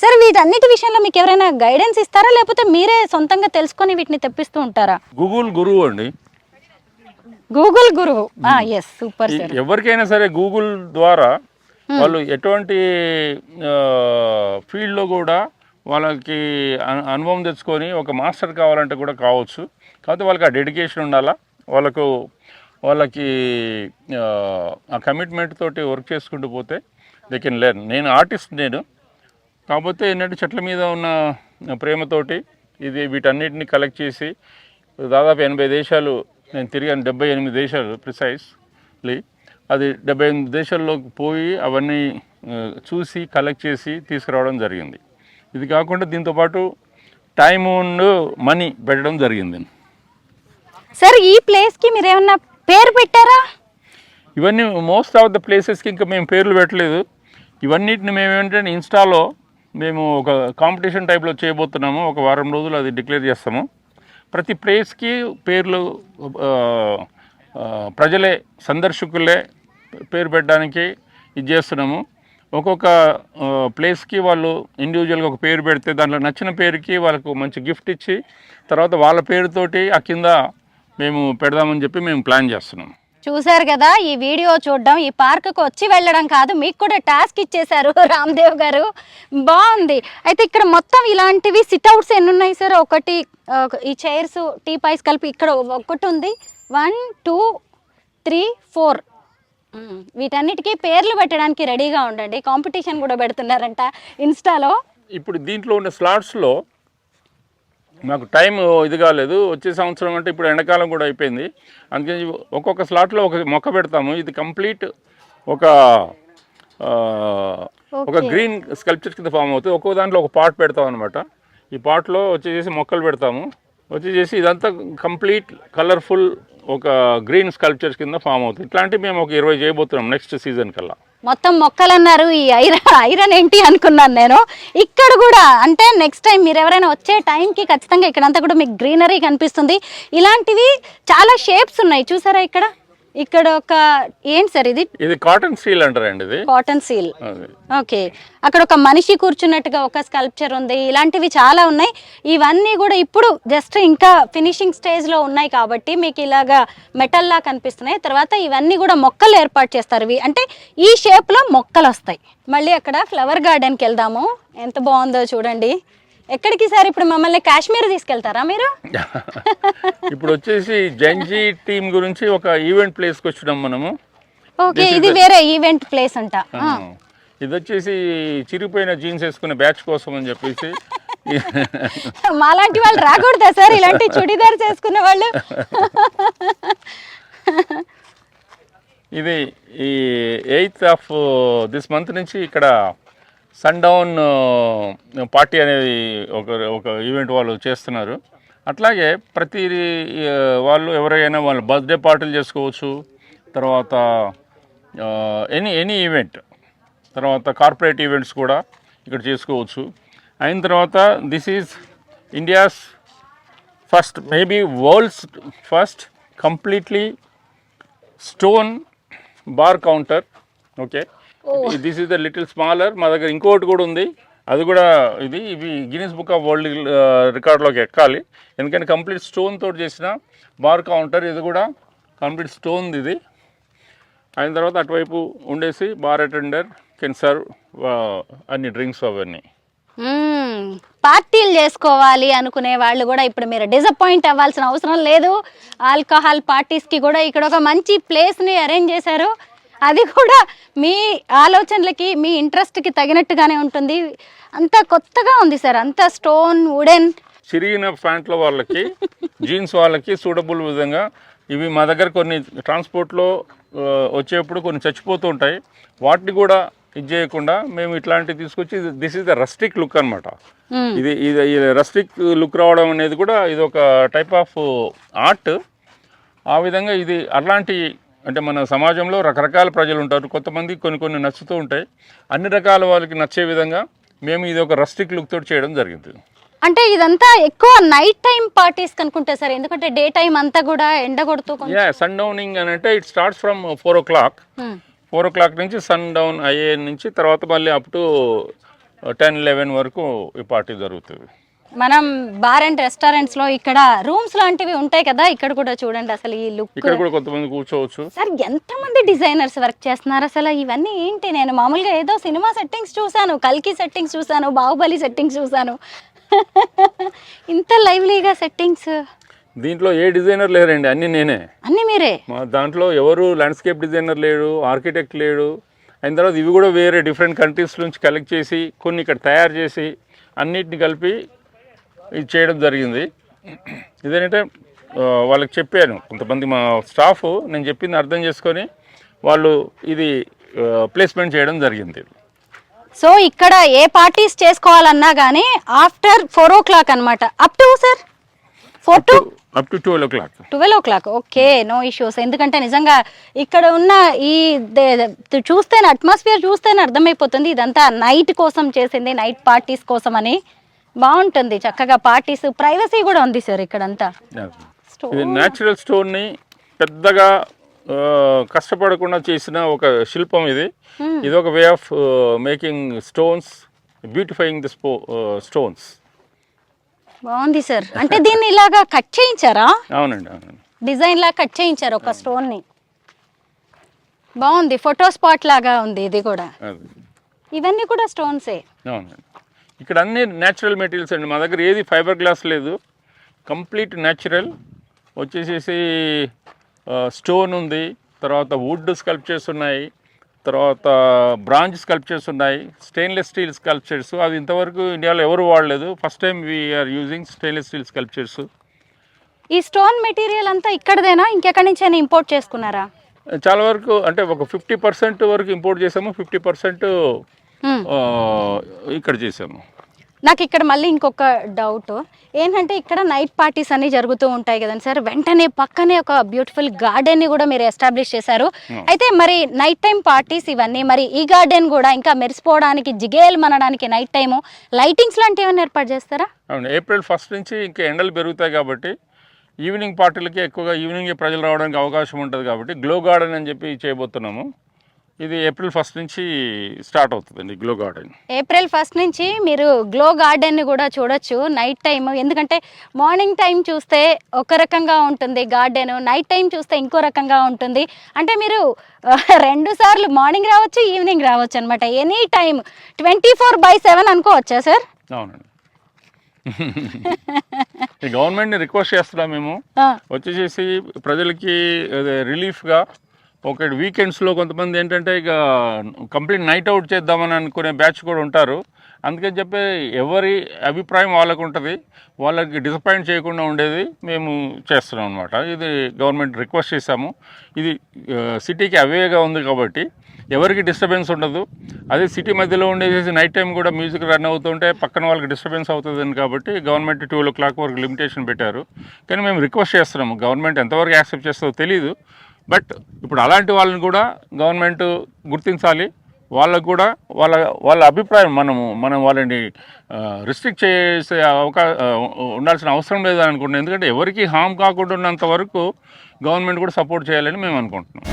సరే వీటన్నిటి విషయంలో మీకు ఎవరైనా గైడెన్స్ ఇస్తారా లేకపోతే మీరే సొంతంగా తెలుసుకొని వీటిని తెప్పిస్తూ ఉంటారా? గూగుల్ గురువు అండి. గూగుల్ గురువు. Yes, super sir. ఎవరికైనా సరే గూగుల్ ద్వారా వాళ్ళు ఎటువంటి ఫీల్డ్లో కూడా వాళ్ళకి అనుభవం తెచ్చుకొని ఒక మాస్టర్ కావాలంటే కూడా కావచ్చు. కాకపోతే వాళ్ళకి ఆ డెడికేషన్ ఉండాలా, వాళ్ళకి ఆ కమిట్మెంట్ తోటి వర్క్ చేసుకుంటూ పోతే దే కెన్ లెర్న్. నేను ఆర్టిస్ట్, కాకపోతే ఏంటంటే చెట్ల మీద ఉన్న ప్రేమతోటి వీటన్నిటిని కలెక్ట్ చేసి దాదాపు 80 దేశాలు నేను తిరిగాను, 78 దేశాలు ప్రిసైజ్లీ. అది 78 దేశాల్లోకి పోయి అవన్నీ చూసి కలెక్ట్ చేసి తీసుకురావడం జరిగింది. ఇది కాకుండా దీంతోపాటు టైం అండ్ మనీ పెట్టడం జరిగింది. సార్ ఈ ప్లేస్కి మీరు ఏమన్నా పేరు పెట్టారా? ఇవన్నీ మోస్ట్ ఆఫ్ ద ప్లేసెస్కి ఇంకా మేము పేర్లు పెట్టలేదు. ఇవన్నిటిని మేము ఏంటంటే ఇన్స్టాలో మేము ఒక కాంపిటీషన్ టైప్లో చేయబోతున్నాము. ఒక వారం రోజులు అది డిక్లేర్ చేస్తాము. ప్రతి ప్లేస్కి పేర్లు ప్రజలే, సందర్శకులే పేరు పెట్టడానికి ఇది చేస్తున్నాము. ఒక్కొక్క ప్లేస్కి వాళ్ళు ఇండివిజువల్గా ఒక పేరు పెడితే దాంట్లో నచ్చిన పేరుకి వాళ్ళకు మంచి గిఫ్ట్ ఇచ్చి తర్వాత వాళ్ళ పేరుతోటి ఆ కింద మేము పెడదామని చెప్పి మేము ప్లాన్ చేస్తున్నాం. చూశారు కదా, ఈ వీడియో చూడడం, ఈ పార్కుకు వచ్చి వెళ్ళడం కాదు, మీకు కూడా టాస్క్ ఇచ్చేశారు రామ్దేవ్ గారు. బాగుంది. అయితే ఇక్కడ మొత్తం ఇలాంటివి సిట్అవుట్స్ ఎన్ని ఉన్నాయి సార్? ఒకటి, ఈ చైర్స్, టీ పైస్ కలిపి ఇక్కడ ఒకటి ఉంది. 1 2 3 4. వీటన్నిటికీ పేర్లు పెట్టడానికి రెడీగా ఉండండి. కాంపిటీషన్ కూడా పెడుతున్నారంట ఇన్స్టాలో. ఇప్పుడు దీంట్లో ఉన్న స్లాట్స్లో నాకు టైం ఇది కాలేదు. వచ్చే సంవత్సరం అంటే ఇప్పుడు ఎండాకాలం కూడా అయిపోయింది, అందుకని ఒక్కొక్క స్లాట్లో ఒక మొక్క పెడతాము. ఇది కంప్లీట్ ఒక గ్రీన్ స్కల్ప్చర్ కింద ఫామ్ అవుతుంది. ఒక్కొక్క దాంట్లో ఒక పాట్ పెడతాం అనమాట. ఈ పాట్లో వచ్చేసి మొక్కలు పెడతాము. వచ్చేసి ఇదంతా కంప్లీట్ కలర్ఫుల్ ఒక గ్రీన్ స్కల్ప్చర్స్ కింద ఫామ్ అవుతుంది. ఇట్లాంటివి మేము ఒక 20 చేయబోతున్నాం నెక్స్ట్ సీజన్ కల్లా. మొత్తం మొక్కలు అన్నారు, ఈ ఐరన్ ఏంటి అనుకున్నాను నేను. ఇక్కడ కూడా అంటే నెక్స్ట్ టైం మీరు ఎవరైనా వచ్చే టైంకి ఖచ్చితంగా ఇక్కడంతా కూడా మీకు గ్రీనరీ కనిపిస్తుంది. ఇలాంటివి చాలా షేప్స్ ఉన్నాయి చూసారా ఇక్కడ. ఇక్కడ ఒక ఏంటి సార్ ఇది కాటన్ సీల్ అంటారండి. ఇది కాటన్ సీల్. ఓకే, అక్కడ ఒక మనిషి కూర్చున్నట్టుగా ఒక స్కల్ప్చర్ ఉంది. ఇలాంటివి చాలా ఉన్నాయి. ఇవన్నీ కూడా ఇప్పుడు జస్ట్ ఇంకా ఫినిషింగ్ స్టేజ్ లో ఉన్నాయి కాబట్టి మీకు ఇలాగా మెటల్ లా కనిపిస్తున్నాయి. తర్వాత ఇవన్నీ కూడా మొక్కలు ఏర్పాటు చేస్తారు. ఇవి అంటే ఈ షేప్ లో మొక్కలు వస్తాయి. మళ్ళీ అక్కడ ఫ్లవర్ గార్డెన్కి వెళ్దాము. ఎంత బాగుందో చూడండి. ఎక్కడికి సార్ ఇప్పుడు మమ్మల్ని కాశ్మీర్ తీసుకెళ్తారా మీరు? ఇప్పుడు వచ్చేసి జంజీ టీమ్ గురించి ఒక ఈవెంట్ ప్లేస్కి వచ్చినాం మనము. ఓకే, ఇది వేరే ఈవెంట్ ప్లేస్ అంట. ఇది వచ్చేసి చిరిగిపోయిన జీన్స్ వేసుకునే బ్యాచ్ కోసం అని చెప్పేసి. మాలాంటి వాళ్ళు రాకూడదా సార్ ఇలాంటి చుడిదార్ చేసుకునే వాళ్ళు? ఇది ఈ 8th of this month నుంచి ఇక్కడ సన్ డౌన్ పార్టీ అనేది ఒక ఈవెంట్ వాళ్ళు చేస్తున్నారు. అట్లాగే ప్రతి వాళ్ళు ఎవరైనా వాళ్ళు బర్త్డే పార్టీలు చేసుకోవచ్చు. తర్వాత ఎనీ ఈవెంట్, తర్వాత కార్పొరేట్ ఈవెంట్స్ కూడా ఇక్కడ చేసుకోవచ్చు. అయిన తర్వాత this is India's first, maybe world's first completely stone bar counter. Okay, this is the little smaller. మా దగ్గర ఇంకోటి కూడా ఉంది, అది కూడా ఇవి గిన్నెస్ బుక్ ఆఫ్ వరల్డ్ రికార్డ్లోకి ఎక్కాలి. ఎందుకంటే కంప్లీట్ స్టోన్ తోటి చేసిన బార్ కౌంటర్. ఇది కూడా కంప్లీట్ స్టోన్. ఇది అయిన తర్వాత అటువైపు ఉండేసి బార్ అటెండర్ కెన్ సర్వ్ అన్ని డ్రింక్స్ అవన్నీ. పార్టీలు చేసుకోవాలి అనుకునే వాళ్ళు కూడా ఇప్పుడు మీరు డిసప్పాయింట్ అవ్వాల్సిన అవసరం లేదు. ఆల్కహాల్ పార్టీస్కి కూడా ఇక్కడ ఒక మంచి ప్లేస్ని అరేంజ్ చేశారు. అది కూడా మీ ఆలోచనలకి, మీ ఇంట్రెస్ట్కి తగినట్టుగానే ఉంటుంది. అంతా కొత్తగా ఉంది సార్, అంతా స్టోన్, వుడెన్. చిరిగిన ప్యాంట్ల వాళ్ళకి, జీన్స్ వాళ్ళకి సూటబుల్ విధంగా ఇవి మా దగ్గర కొన్ని ట్రాన్స్పోర్ట్లో వచ్చేప్పుడు కొన్ని చచ్చిపోతూ ఉంటాయి. వాటిని కూడా ఇది చేయకుండా మేము ఇట్లాంటివి తీసుకొచ్చి this is the rustic look అనమాట. ఇది రస్టిక్ లుక్ రావడం అనేది కూడా ఇది ఒక టైప్ ఆఫ్ ఆర్ట్. ఆ విధంగా ఇది అలాంటి అంటే మన సమాజంలో రకరకాల ప్రజలు ఉంటారు. కొంతమంది కొన్ని నచ్చుతూ ఉంటాయి. అన్ని రకాల వాళ్ళకి నచ్చే విధంగా మేము ఇది ఒక రస్టిక్ లుక్ తోటి చేయడం జరిగింది. అంటే ఇదంతా ఎక్కువ నైట్ టైం పార్టీస్ కనుకుంటా సార్, ఎందుకంటే డే టైం అంతా కూడా ఎండ కొడుతూ. సన్ డౌనింగ్ అని అంటే it starts from 4 o'clock. 4 o'clock నుంచి సన్ డౌన్ అయ్యే నుంచి తర్వాత మళ్ళీ అప్ టు 10-11 వరకు ఈ పార్టీ జరుగుతుంది. మనం బార్ అండ్ రెస్టారెంట్స్లో ఇక్కడ రూమ్స్ లాంటివి ఉంటాయి కదా, ఇక్కడ కూడా చూడండి అసలు ఈ లుక్. ఇక్కడ కూడా కొంతమంది కూర్చోవచ్చు. సార్ ఎంతమంది డిజైనర్స్ వర్క్ చేస్తున్నారు అసలు? ఇవన్నీ ఏంటి? నేను మామూలుగా ఏదో సినిమా సెట్టింగ్స్ చూశాను, కల్కి సెట్టింగ్స్ చూశాను, బాహుబలి సెట్టింగ్స్ చూశాను. ఇంత లైవ్లీగా సెట్టింగ్స్. దీంట్లో ఏ డిజైనర్ లేరండి, అన్నీ నేనే. అన్నీ మీరే? మా దాంట్లో ఎవరు ల్యాండ్స్కేప్ డిజైనర్ లేడు, ఆర్కిటెక్ట్ లేడు. అయిన తర్వాత ఇవి కూడా వేరే డిఫరెంట్ కంట్రీస్ నుంచి కలెక్ట్ చేసి కొన్ని ఇక్కడ తయారు చేసి అన్నిటిని కలిపి ఇది చేయడం జరిగింది. ఇదేంటంటే వాళ్ళకి చెప్పాను, కొంతమంది మా స్టాఫ్ నేను చెప్పింది అర్థం చేసుకొని వాళ్ళు ఇది ప్లేస్మెంట్ చేయడం జరిగింది. సో ఇక్కడ ఏ పార్టీస్ చేసుకోవాలన్నా కానీ ఆఫ్టర్ 4 o'clock అనమాట. Up to sir 4 to up to 12 o'clock. 12 o'clock. Okay, no issues. ఎందుకంటే నిజంగా ఇక్కడ ఉన్న ఈ చూస్తేనే అట్మాస్ఫియర్ చూస్తేనే అర్థమైపోతుంది ఇదంతా నైట్ కోసం చేసింది, నైట్ పార్టీస్ కోసం అని. బాగుంటుంది చక్కగా పార్టీస్, ప్రైవసీ కూడా ఉంది సార్ ఇక్కడంతా. ఇది న్యాచురల్ స్టోన్ని పెద్దగా కష్టపడకుండా చేసిన ఒక శిల్పం ఇది. ఇది ఒక way of making stones, beautifying the stones. బాగుంది సార్. అంటే దీన్ని ఇలాగా కట్ చేయించారా? అవునండి, అవునండి. డిజైన్ లాగా కట్ చేయించారు ఒక స్టోన్ ని. బాగుంది, ఫోటో స్పాట్ లాగా ఉంది ఇది కూడా. ఇవన్నీ కూడా స్టోన్సే. అవునండి. ఇక్కడ అన్ని న్యాచురల్ మెటీరియల్స్ అండి. మా దగ్గర ఏది ఫైబర్ గ్లాస్ లేదు, కంప్లీట్ న్యాచురల్. వచ్చేసేసి స్టోన్ ఉంది, తర్వాత వుడ్ స్కల్ప్చర్స్ ఉన్నాయి, తర్వాత బ్రాంజ్ స్కల్ప్చర్స్ ఉన్నాయి, స్టెయిన్లెస్ స్టీల్ స్కల్ప్చర్స్. అది ఇంతవరకు ఇండియాలో ఎవరు వాడలేదు. First time we are using stainless steel sculptures. ఈ స్టోన్ మెటీరియల్ అంతా ఇక్కడదేనా, ఇంకెక్కడి నుంచి అయినా ఇంపోర్ట్ చేసుకున్నారా? చాలా వరకు అంటే ఒక 50% వరకు ఇంపోర్ట్ చేసాము, 50% ఇక్కడ చేసాము. నాకు ఇక్కడ మళ్ళీ ఇంకొక డౌట్ ఏంటంటే, ఇక్కడ నైట్ పార్టీస్ అన్ని జరుగుతూ ఉంటాయి కదండి సార్, వెంటనే పక్కనే ఒక బ్యూటిఫుల్ గార్డెన్ ని కూడా మీరు ఎస్టాబ్లిష్ చేశారు. అయితే మరి నైట్ టైం పార్టీస్ ఇవన్నీ, మరి ఈ గార్డెన్ కూడా ఇంకా మెరిసిపోవడానికి, జిగేల్ మనడానికి నైట్ టైము లైటింగ్స్ లాంటివి ఏమైనా ఏర్పాటు చేస్తారా? అవును, April 1 నుంచి ఇంకా ఎండలు పెరుగుతాయి కాబట్టి ఈవినింగ్ పార్టీలకి ఎక్కువగా ఈవినింగ్ ప్రజలు రావడానికి అవకాశం ఉంటుంది కాబట్టి గ్లో గార్డెన్ అని చెప్పి చేయబోతున్నాము. ఇది April 1 నుంచి స్టార్ట్ అవుతుందండి గ్లో గార్డెన్. April 1 నుంచి మీరు గ్లో గార్డెన్ని కూడా చూడొచ్చు నైట్ టైం. ఎందుకంటే మార్నింగ్ టైం చూస్తే ఒక రకంగా ఉంటుంది గార్డెన్, నైట్ టైం చూస్తే ఇంకో రకంగా ఉంటుంది. అంటే మీరు 2 సార్లు మార్నింగ్ రావచ్చు, ఈవినింగ్ రావచ్చు అనమాట. ఎనీ టైం 24/7 అనుకోవచ్చా సార్? అవునండి. గవర్నమెంట్ని రిక్వెస్ట్ చేస్తున్నాం మేము, వచ్చేసేసి ప్రజలకి రిలీఫ్గా ఒక వీకెండ్స్లో కొంతమంది ఏంటంటే ఇక కంప్లీట్ నైట్ అవుట్ చేద్దామని అనుకునే బ్యాచ్ కూడా ఉంటారు. అందుకని చెప్పి ఎవరి అభిప్రాయం వాళ్ళకు ఉంటుంది, వాళ్ళకి డిసప్పాయింట్ చేయకుండా ఉండేది మేము చేస్తున్నాం అనమాట. ఇది గవర్నమెంట్ రిక్వెస్ట్ చేశాము. ఇది సిటీకి అవేగా ఉంది కాబట్టి ఎవరికి డిస్టర్బెన్స్ ఉండదు. అదే సిటీ మధ్యలో ఉండేసి నైట్ టైం కూడా మ్యూజిక్ రన్ అవుతుంటే పక్కన వాళ్ళకి డిస్టర్బెన్స్ అవుతుందని కాబట్టి గవర్నమెంట్ 12 o'clock వరకు లిమిటేషన్ పెట్టారు. కానీ మేము రిక్వెస్ట్ చేస్తున్నాము, గవర్నమెంట్ ఎంతవరకు యాక్సెప్ట్ చేస్తుందో తెలీదు. బట్ ఇప్పుడు అలాంటి వాళ్ళని కూడా గవర్నమెంట్ గుర్తించాలి. వాళ్ళకు కూడా వాళ్ళ అభిప్రాయం మనం వాళ్ళని రిస్ట్రిక్ట్ చేసే ఉండాల్సిన అవసరం లేదని అనుకుంటున్నాం. ఎందుకంటే ఎవరికి హామ్ కాకుండా ఉన్నంత వరకు గవర్నమెంట్ కూడా సపోర్ట్ చేయాలని మేము అనుకుంటున్నాం.